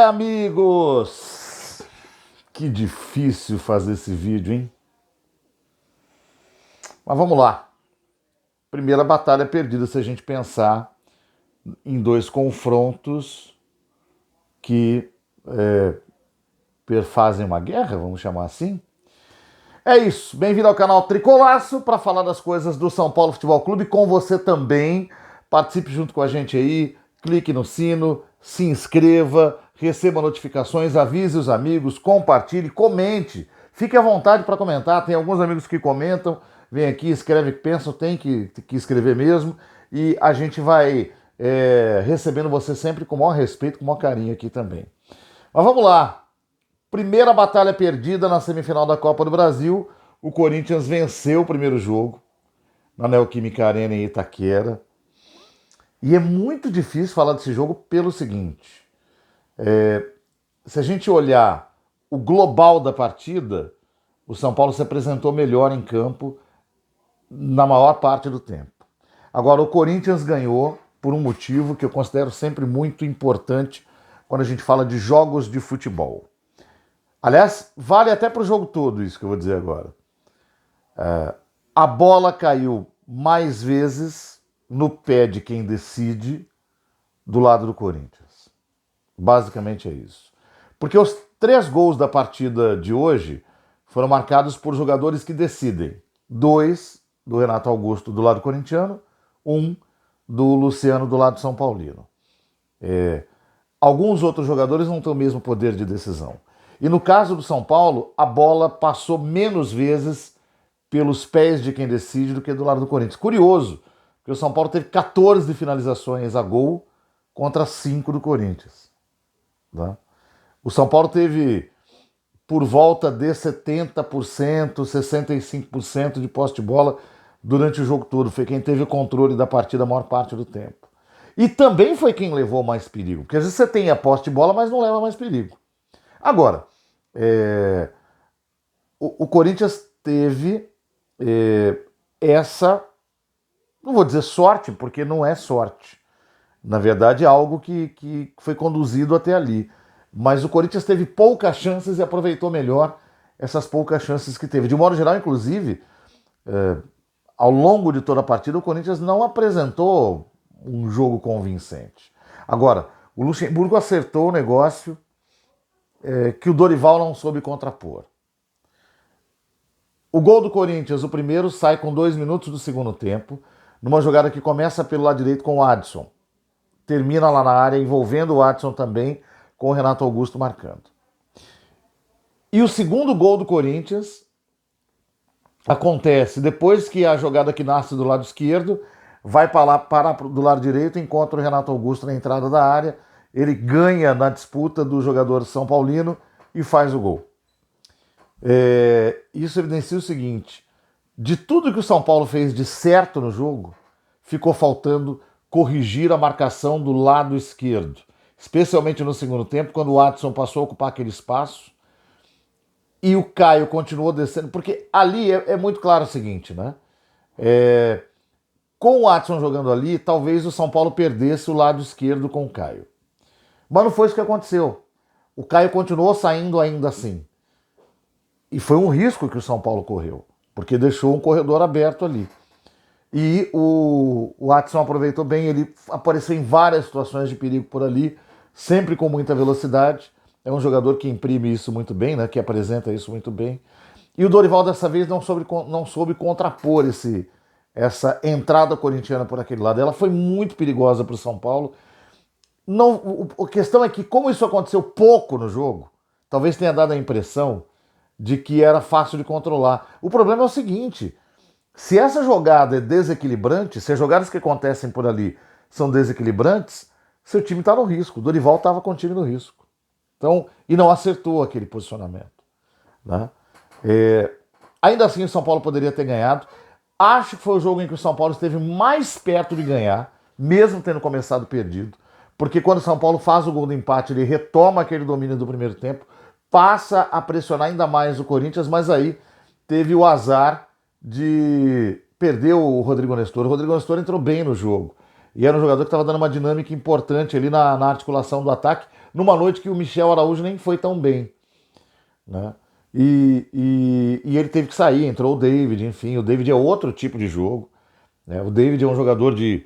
Amigos! Que difícil fazer esse vídeo, hein? Mas vamos lá. Primeira batalha perdida se a gente pensar em dois confrontos que perfazem uma guerra, vamos chamar assim. É isso. Bem-vindo ao canal Tricolaço para falar das coisas do São Paulo Futebol Clube com você também. Participe junto com a gente aí, clique no sino, se inscreva, receba notificações, avise os amigos, compartilhe, comente. Fique à vontade para comentar. Tem alguns amigos que comentam, vem aqui, escreve, pensam, tem que escrever mesmo. E a gente vai recebendo você sempre com o maior respeito, com o maior carinho aqui também. Mas vamos lá. Primeira batalha perdida na semifinal da Copa do Brasil. O Corinthians venceu o primeiro jogo na Neoquímica Arena em Itaquera. E é muito difícil falar desse jogo pelo seguinte. Se a gente olhar o global da partida, o São Paulo se apresentou melhor em campo na maior parte do tempo. Agora, o Corinthians ganhou por um motivo que eu considero sempre muito importante quando a gente fala de jogos de futebol. Aliás, vale até para o jogo todo isso que eu vou dizer agora. A bola caiu mais vezes no pé de quem decide do lado do Corinthians. Basicamente é isso. Porque os 3 gols da partida de hoje foram marcados por jogadores que decidem. 2 do Renato Augusto do lado corintiano, 1 do Luciano do lado São Paulino. Alguns outros jogadores não têm o mesmo poder de decisão. E no caso do São Paulo, a bola passou menos vezes pelos pés de quem decide do que do lado do Corinthians. Curioso, porque o São Paulo teve 14 finalizações a gol contra 5 do Corinthians. Tá? O São Paulo teve por volta de 70%, 65% de posse de bola durante o jogo todo. Foi quem teve o controle da partida a maior parte do tempo. E também foi quem levou mais perigo. Porque às vezes você tem a posse de bola, mas não leva mais perigo. Agora, o Corinthians teve essa, não vou dizer sorte, porque não é sorte. Na verdade, é algo que foi conduzido até ali. Mas o Corinthians teve poucas chances e aproveitou melhor essas poucas chances que teve. De modo geral, inclusive, ao longo de toda a partida, o Corinthians não apresentou um jogo convincente. Agora, o Luxemburgo acertou o negócio que o Dorival não soube contrapor. O gol do Corinthians, o primeiro, sai com 2 minutos do segundo tempo, numa jogada que começa pelo lado direito com o Adson. Termina lá na área, envolvendo o Adson também, com o Renato Augusto marcando. E o segundo gol do Corinthians acontece depois que a jogada que nasce do lado esquerdo vai parar do lado direito, encontra o Renato Augusto na entrada da área, ele ganha na disputa do jogador São Paulino e faz o gol. Isso evidencia o seguinte: de tudo que o São Paulo fez de certo no jogo, ficou faltando corrigir a marcação do lado esquerdo, especialmente no segundo tempo, quando o Adson passou a ocupar aquele espaço e o Caio continuou descendo, porque ali é muito claro o seguinte, né? Com o Adson jogando ali, talvez o São Paulo perdesse o lado esquerdo com o Caio. Mas não foi isso que aconteceu. O Caio continuou saindo ainda assim. E foi um risco que o São Paulo correu, porque deixou um corredor aberto ali. E o Adson aproveitou bem, ele apareceu em várias situações de perigo por ali, sempre com muita velocidade. É um jogador que imprime isso muito bem, né? Que apresenta isso muito bem. E o Dorival dessa vez não soube contrapor essa entrada corintiana por aquele lado. Ela foi muito perigosa para o São Paulo. A questão é que, como isso aconteceu pouco no jogo, talvez tenha dado a impressão de que era fácil de controlar. O problema é o seguinte: se essa jogada é desequilibrante, se as jogadas que acontecem por ali são desequilibrantes, seu time está no risco. O Dorival estava com o time no risco. Então, e não acertou aquele posicionamento. Né? Ainda assim, o São Paulo poderia ter ganhado. Acho que foi o jogo em que o São Paulo esteve mais perto de ganhar, mesmo tendo começado perdido. Porque quando o São Paulo faz o gol do empate, ele retoma aquele domínio do primeiro tempo, passa a pressionar ainda mais o Corinthians, mas aí teve o azar de perder o Rodrigo Nestor. O Rodrigo Nestor entrou bem no jogo. E era um jogador que estava dando uma dinâmica importante ali na articulação do ataque, numa noite que o Michel Araújo nem foi tão bem, né? E ele teve que sair, entrou o David, enfim, o David é outro tipo de jogo, né? O David é um jogador de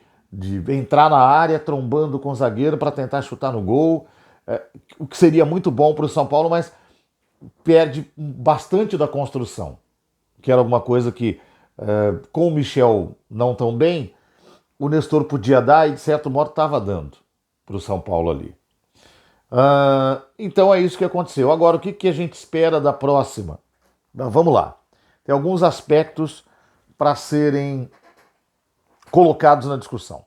entrar na área trombando com o zagueiro para tentar chutar no gol, o que seria muito bom para o São Paulo, mas perde bastante da construção, que era alguma coisa que, com o Michel não tão bem, o Nestor podia dar e de certo modo estava dando para o São Paulo ali. Então é isso que aconteceu. Agora, o que a gente espera da próxima? Vamos lá. Tem alguns aspectos para serem colocados na discussão.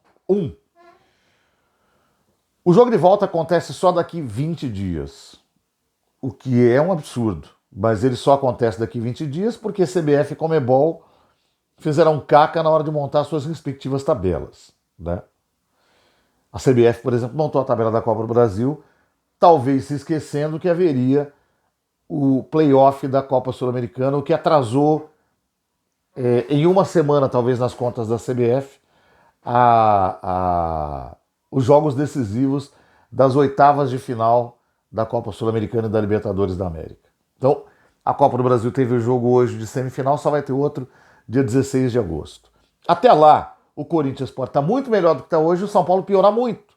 O jogo de volta acontece só daqui 20 dias, o que é um absurdo, mas ele só acontece daqui 20 dias porque CBF e Conmebol fizeram caca na hora de montar suas respectivas tabelas, né? A CBF, por exemplo, montou a tabela da Copa do Brasil, talvez se esquecendo que haveria o playoff da Copa Sul-Americana, o que atrasou em uma semana, talvez nas contas da CBF, os jogos decisivos das oitavas de final da Copa Sul-Americana e da Libertadores da América. Então, a Copa do Brasil teve o jogo hoje de semifinal, só vai ter outro dia 16 de agosto. Até lá, o Corinthians pode estar muito melhor do que está hoje e o São Paulo piorar muito.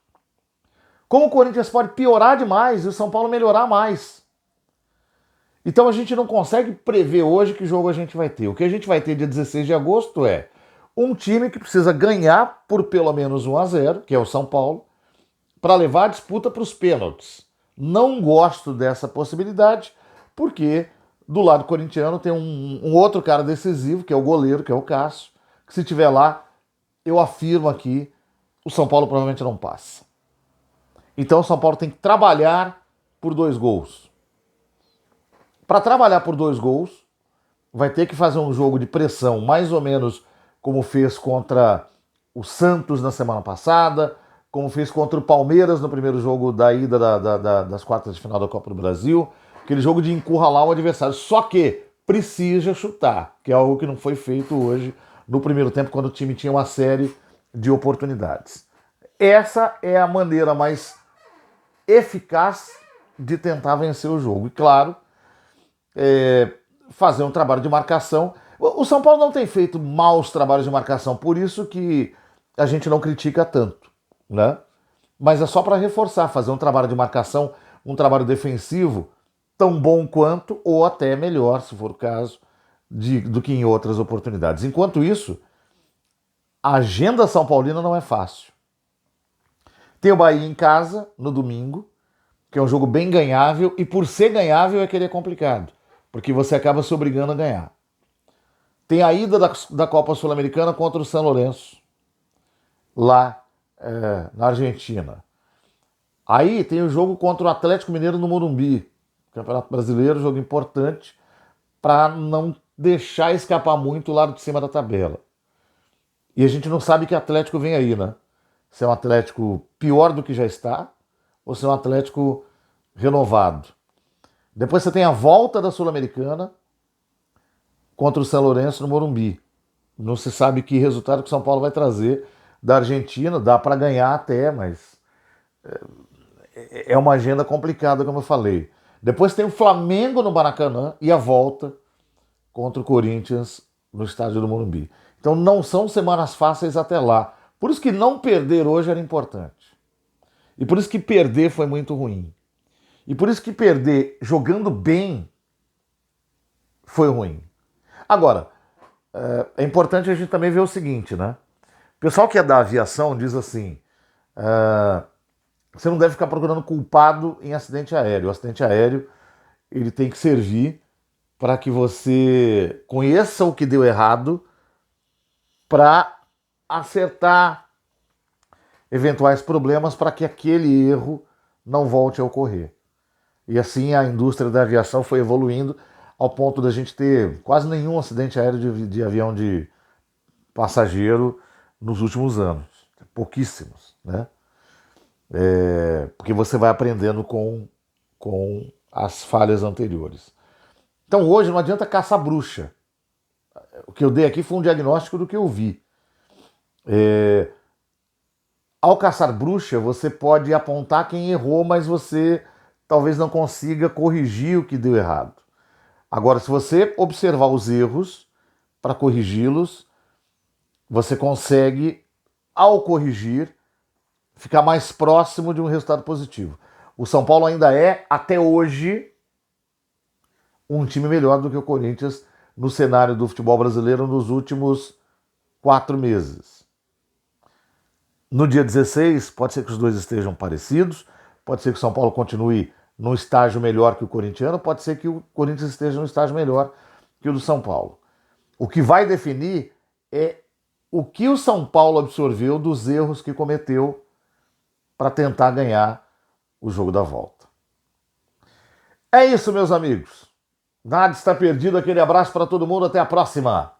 Como o Corinthians pode piorar demais e o São Paulo melhorar mais. Então a gente não consegue prever hoje que jogo a gente vai ter. O que a gente vai ter dia 16 de agosto é um time que precisa ganhar por pelo menos 1-0, que é o São Paulo, para levar a disputa para os pênaltis. Não gosto dessa possibilidade, porque do lado corintiano tem um outro cara decisivo, que é o goleiro, que é o Cássio, que se tiver lá, eu afirmo aqui, o São Paulo provavelmente não passa. Então o São Paulo tem que trabalhar por 2 gols. Para trabalhar por 2 gols, vai ter que fazer um jogo de pressão, mais ou menos como fez contra o Santos na semana passada, como fez contra o Palmeiras no primeiro jogo da ida das quartas de final da Copa do Brasil, aquele jogo de encurralar o adversário. Só que precisa chutar, que é algo que não foi feito hoje no primeiro tempo, quando o time tinha uma série de oportunidades. Essa é a maneira mais eficaz de tentar vencer o jogo. E claro, fazer um trabalho de marcação. O São Paulo não tem feito maus trabalhos de marcação, por isso que a gente não critica tanto, né? Mas é só para reforçar, fazer um trabalho de marcação, um trabalho defensivo tão bom quanto, ou até melhor, se for o caso, do que em outras oportunidades. Enquanto isso, a agenda São Paulina não é fácil. Tem o Bahia em casa, no domingo, que é um jogo bem ganhável, e por ser ganhável é que ele é complicado, porque você acaba se obrigando a ganhar. Tem a ida da Copa Sul-Americana contra o São Lourenço, lá na Argentina. Aí tem o jogo contra o Atlético Mineiro no Morumbi, Campeonato Brasileiro, jogo importante, para não deixar escapar muito o lado de cima da tabela. E a gente não sabe que Atlético vem aí, né? Se é um Atlético pior do que já está, ou se é um Atlético renovado. Depois você tem a volta da Sul-Americana contra o São Lourenço no Morumbi. Não se sabe que resultado que o São Paulo vai trazer da Argentina. Dá para ganhar até, mas é uma agenda complicada, como eu falei. Depois tem o Flamengo no Maracanã e a volta contra o Corinthians no estádio do Morumbi. Então não são semanas fáceis até lá. Por isso que não perder hoje era importante. E por isso que perder foi muito ruim. E por isso que perder jogando bem foi ruim. Agora, é importante a gente também ver o seguinte, né? O pessoal que é da aviação diz assim, você não deve ficar procurando culpado em acidente aéreo. O acidente aéreo, ele tem que servir para que você conheça o que deu errado para acertar eventuais problemas para que aquele erro não volte a ocorrer. E assim a indústria da aviação foi evoluindo ao ponto da gente ter quase nenhum acidente aéreo de avião de passageiro nos últimos anos. Pouquíssimos, né? Porque você vai aprendendo com as falhas anteriores. Então hoje não adianta caçar bruxa. O que eu dei aqui foi um diagnóstico do que eu vi. Ao caçar bruxa, você pode apontar quem errou, mas você talvez não consiga corrigir o que deu errado. Agora, se você observar os erros para corrigi-los, você consegue, ao corrigir, ficar mais próximo de um resultado positivo. O São Paulo ainda é, até hoje, um time melhor do que o Corinthians no cenário do futebol brasileiro nos últimos 4 meses. No dia 16, pode ser que os dois estejam parecidos, pode ser que o São Paulo continue num estágio melhor que o corintiano, pode ser que o Corinthians esteja num estágio melhor que o do São Paulo. O que vai definir é o que o São Paulo absorveu dos erros que cometeu para tentar ganhar o jogo da volta. É isso, meus amigos. Nada está perdido. Aquele abraço para todo mundo. Até a próxima.